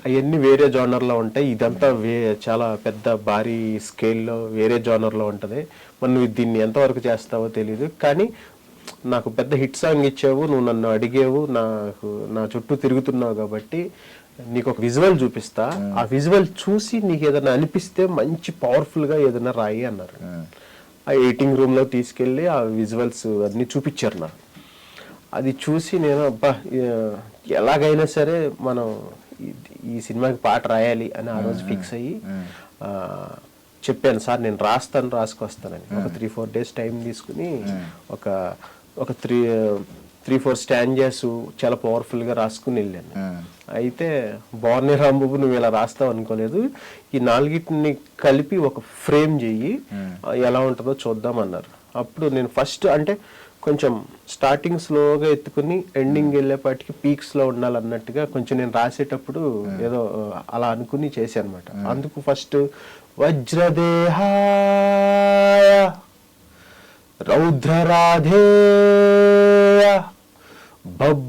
అవన్నీ వేరే జోనర్లో ఉంటాయి. ఇదంతా చాలా పెద్ద భారీ స్కేల్లో వేరే జోనర్లో ఉంటుంది. మరి నువ్వు దీన్ని ఎంతవరకు చేస్తావో తెలీదు, కానీ నాకు పెద్ద హిట్ సాంగ్ ఇచ్చావు, నువ్వు నన్ను అడిగేవు, నా చుట్టూ తిరుగుతున్నావు కాబట్టి నీకు ఒక విజువల్ చూపిస్తా, ఆ విజువల్ చూసి నీకు ఏదైనా అనిపిస్తే మంచి పవర్ఫుల్గా ఏదైనా రాయి అన్నారు. ఆ ఎడిటింగ్ రూమ్లో తీసుకెళ్ళి ఆ విజువల్స్ అన్నీ చూపించారు నాకు. అది చూసి నేను అబ్బా ఎలాగైనా సరే మనం ఈ సినిమాకి పాట రాయాలి అని ఆ రోజు ఫిక్స్ అయ్యి చెప్పాను, సార్ నేను రాసుకొస్తానని. ఒక 3-4 days టైం తీసుకుని ఒక 3-4 స్టాంజెస్ చాలా పవర్ఫుల్గా రాసుకుని వెళ్ళాను. అయితే బాగున్నాయి రాంబాబు, నువ్వు ఇలా రాస్తావు అనుకోలేదు, ఈ 4ని కలిపి ఒక ఫ్రేమ్ చెయ్యి, ఎలా ఉంటుందో చూద్దామన్నారు. అప్పుడు నేను ఫస్ట్ అంటే కొంచెం స్టార్టింగ్ స్లోగా ఎత్తుకుని ఎండింగ్ వెళ్ళేపాటికి పీక్స్లో ఉండాలన్నట్టుగా కొంచెం నేను రాసేటప్పుడు ఏదో అలా అనుకుని చేశాను అనమాట. అందుకు ఫస్ట్ వజ్రదేహాయ రౌద్రరాధేయ బభ్రువాహనాయ